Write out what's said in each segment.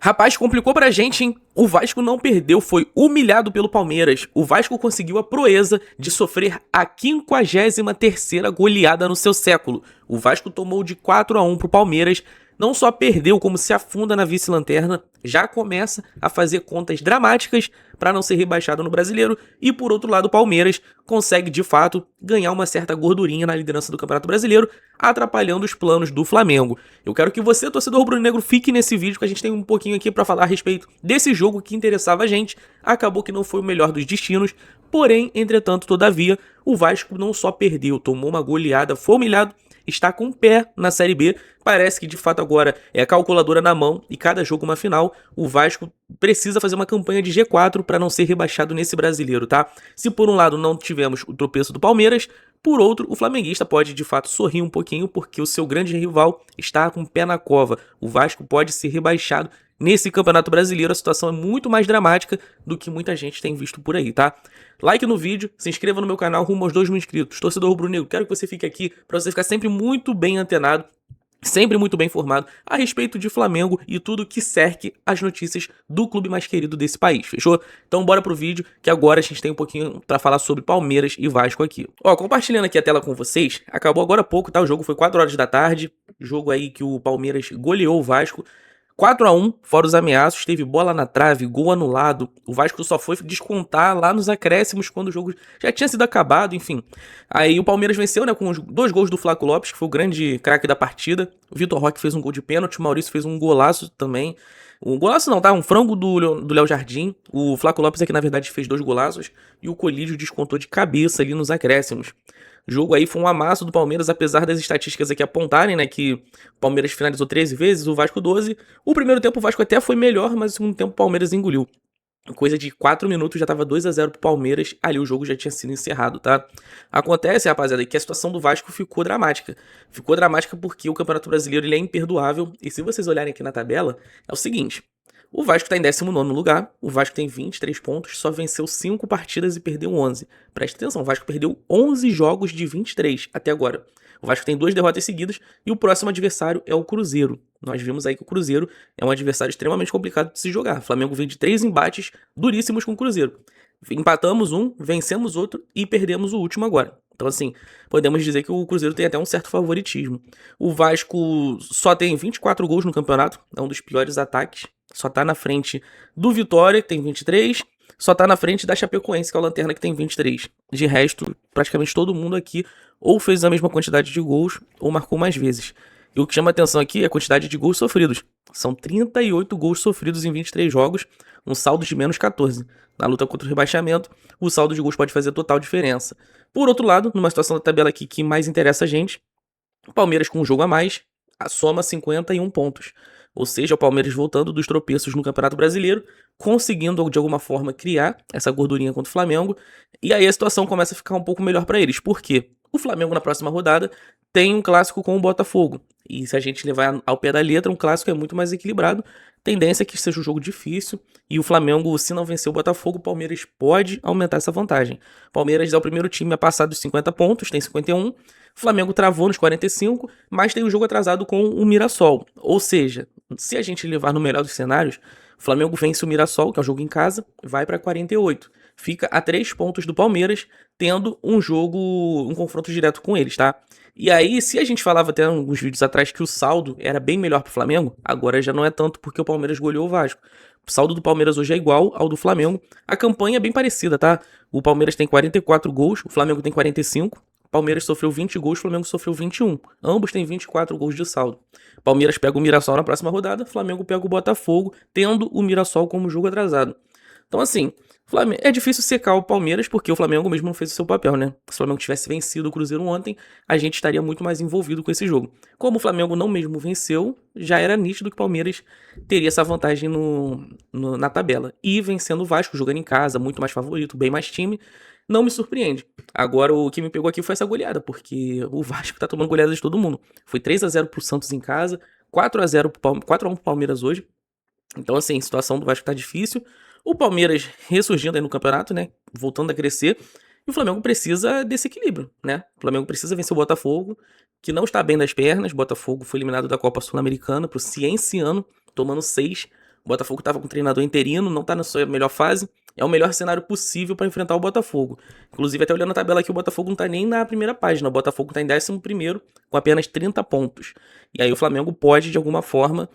Rapaz, complicou pra gente, hein? O Vasco não perdeu, foi humilhado pelo Palmeiras. O Vasco conseguiu a proeza de sofrer a 53ª goleada no seu século. O Vasco tomou de 4-1 pro Palmeiras, não só perdeu, como se afunda na vice-lanterna, já começa a fazer contas dramáticas para não ser rebaixado no Brasileiro, e por outro lado o Palmeiras consegue de fato ganhar uma certa gordurinha na liderança do Campeonato Brasileiro, atrapalhando os planos do Flamengo. Eu quero que você, torcedor rubro-negro, fique nesse vídeo que a gente tem um pouquinho aqui para falar a respeito desse jogo que interessava a gente. Acabou que não foi o melhor dos destinos, porém, entretanto, todavia, o Vasco não só perdeu, tomou uma goleada, foi humilhado, está com o pé na Série B. Parece que de fato agora é a calculadora na mão e cada jogo uma final. O Vasco precisa fazer uma campanha de G4 para não ser rebaixado nesse brasileiro, tá? Se por um lado não tivemos o tropeço do Palmeiras, por outro, o flamenguista pode de fato sorrir um pouquinho porque o seu grande rival está com o pé na cova. O Vasco pode ser rebaixado nesse Campeonato Brasileiro. A situação é muito mais dramática do que muita gente tem visto por aí, tá? Like no vídeo, se inscreva no meu canal rumo aos 2.000 inscritos. Torcedor rubro-negro, quero que você fique aqui para você ficar sempre muito bem antenado, sempre muito bem informado a respeito de Flamengo e tudo que cerque as notícias do clube mais querido desse país, fechou? Então bora pro vídeo, que agora a gente tem um pouquinho pra falar sobre Palmeiras e Vasco aqui. Ó, compartilhando aqui a tela com vocês, acabou agora há pouco, tá? O jogo foi 4 horas da tarde, jogo aí que o Palmeiras goleou o Vasco. 4-1, fora os ameaços, teve bola na trave, gol anulado. O Vasco só foi descontar lá nos acréscimos quando o jogo já tinha sido acabado, enfim. Aí o Palmeiras venceu, né, com os 2 gols do Flaco Lopes, que foi o grande craque da partida. O Vitor Roque fez um gol de pênalti, o Maurício fez um golaço também. Um golaço não, tá? Um frango do Léo Jardim. O Flaco Lopes aqui, na verdade, fez 2 golaços. E o Colídio descontou de cabeça ali nos acréscimos. O jogo aí foi um amasso do Palmeiras, apesar das estatísticas aqui apontarem, né, que o Palmeiras finalizou 13 vezes, o Vasco 12. O primeiro tempo o Vasco até foi melhor, mas o segundo tempo o Palmeiras engoliu. Coisa de 4 minutos já tava 2-0 pro Palmeiras, ali o jogo já tinha sido encerrado, tá? Acontece, rapaziada, que a situação do Vasco ficou dramática. Ficou dramática porque o Campeonato Brasileiro ele é imperdoável, e se vocês olharem aqui na tabela, é o seguinte: o Vasco tá em 19º lugar, o Vasco tem 23 pontos, só venceu 5 partidas e perdeu 11. Presta atenção, o Vasco perdeu 11 jogos de 23 até agora. O Vasco tem 2 derrotas seguidas e o próximo adversário é o Cruzeiro. Nós vimos aí que o Cruzeiro é um adversário extremamente complicado de se jogar. O Flamengo vem de 3 embates duríssimos com o Cruzeiro. Empatamos um, vencemos outro e perdemos o último agora. Então, assim, podemos dizer que o Cruzeiro tem até um certo favoritismo. O Vasco só tem 24 gols no campeonato, é um dos piores ataques. Só tá na frente do Vitória, que tem 23. Só tá na frente da Chapecoense, que é o Lanterna, que tem 23. De resto, praticamente todo mundo aqui ou fez a mesma quantidade de gols ou marcou mais vezes. E o que chama atenção aqui é a quantidade de gols sofridos. São 38 gols sofridos em 23 jogos, um saldo de menos 14. Na luta contra o rebaixamento, o saldo de gols pode fazer total diferença. Por outro lado, numa situação da tabela aqui que mais interessa a gente, o Palmeiras com um jogo a mais, soma 51 pontos. Ou seja, o Palmeiras voltando dos tropeços no Campeonato Brasileiro, conseguindo de alguma forma criar essa gordurinha contra o Flamengo. E aí a situação começa a ficar um pouco melhor para eles. Por quê? O Flamengo na próxima rodada tem um clássico com o Botafogo. E se a gente levar ao pé da letra, um clássico é muito mais equilibrado. Tendência é que seja um jogo difícil. E o Flamengo, se não vencer o Botafogo, o Palmeiras pode aumentar essa vantagem. O Palmeiras é o primeiro time a passar dos 50 pontos, tem 51. O Flamengo travou nos 45, mas tem um jogo atrasado com o Mirassol. Ou seja, se a gente levar no melhor dos cenários, o Flamengo vence o Mirassol, que é o jogo em casa, vai para 48. Fica a 3 pontos do Palmeiras, tendo um jogo, um confronto direto com eles, tá? E aí, se a gente falava até em alguns vídeos atrás que o saldo era bem melhor pro Flamengo, agora já não é tanto porque o Palmeiras goleou o Vasco. O saldo do Palmeiras hoje é igual ao do Flamengo. A campanha é bem parecida, tá? O Palmeiras tem 44 gols, o Flamengo tem 45. Palmeiras sofreu 20 gols, o Flamengo sofreu 21. Ambos têm 24 gols de saldo. Palmeiras pega o Mirassol na próxima rodada, Flamengo pega o Botafogo, tendo o Mirassol como jogo atrasado. Então, assim, é difícil secar o Palmeiras porque o Flamengo mesmo não fez o seu papel, né? Se o Flamengo tivesse vencido o Cruzeiro ontem, a gente estaria muito mais envolvido com esse jogo. Como o Flamengo não mesmo venceu, já era nítido que o Palmeiras teria essa vantagem na tabela. E vencendo o Vasco, jogando em casa, muito mais favorito, bem mais time, não me surpreende. Agora, o que me pegou aqui foi essa goleada, porque o Vasco tá tomando goleada de todo mundo. Foi 3-0 pro Santos em casa, 4-1 pro Palmeiras hoje. Então, assim, a situação do Vasco tá difícil. O Palmeiras ressurgindo aí no campeonato, né? Voltando a crescer. E o Flamengo precisa desse equilíbrio, né? O Flamengo precisa vencer o Botafogo, que não está bem das pernas. O Botafogo foi eliminado da Copa Sul-Americana pro Cienciano, tomando 6 O Botafogo tava com o treinador interino, não tá na sua melhor fase. É o melhor cenário possível para enfrentar o Botafogo. Inclusive, até olhando a tabela aqui, o Botafogo não tá nem na primeira página. O Botafogo tá em 11º, com apenas 30 pontos. E aí o Flamengo pode, de alguma forma,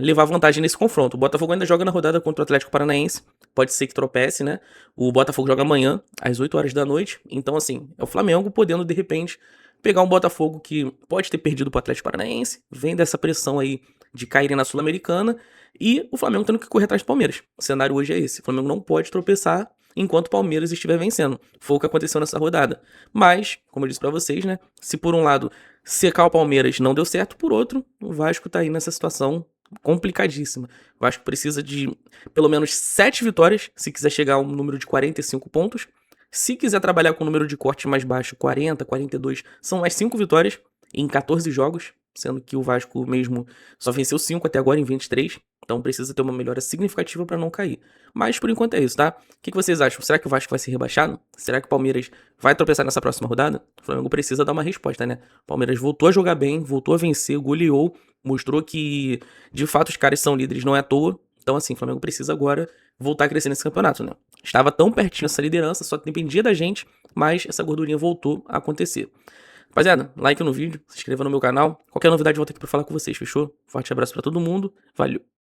levar vantagem nesse confronto. O Botafogo ainda joga na rodada contra o Atlético Paranaense. Pode ser que tropece, né? O Botafogo joga amanhã, às 8 horas da noite. Então, assim, é o Flamengo podendo, de repente, pegar um Botafogo que pode ter perdido pro Atlético Paranaense. Vem dessa pressão aí de caírem na Sul-Americana. E o Flamengo tendo que correr atrás do Palmeiras. O cenário hoje é esse. O Flamengo não pode tropeçar enquanto o Palmeiras estiver vencendo. Foi o que aconteceu nessa rodada. Mas, como eu disse pra vocês, né? Se por um lado secar o Palmeiras não deu certo, por outro, o Vasco tá aí nessa situação complicadíssima. O Vasco precisa de pelo menos 7 vitórias se quiser chegar a um número de 45 pontos. Se quiser trabalhar com um número de corte mais baixo, 40, 42, são mais 5 vitórias em 14 jogos, sendo que o Vasco mesmo só venceu 5 até agora em 23. Então precisa ter uma melhora significativa para não cair. Mas por enquanto é isso, tá? O que vocês acham? Será que o Vasco vai ser rebaixado? Será que o Palmeiras vai tropeçar nessa próxima rodada? O Flamengo precisa dar uma resposta, né? O Palmeiras voltou a jogar bem, voltou a vencer, goleou, mostrou que de fato os caras são líderes, não é à toa. Então assim, o Flamengo precisa agora voltar a crescer nesse campeonato, né? Estava tão pertinho essa liderança, só dependia da gente, mas essa gordurinha voltou a acontecer. Rapaziada, like no vídeo, se inscreva no meu canal. Qualquer novidade, volto aqui pra falar com vocês, fechou? Forte abraço pra todo mundo, valeu!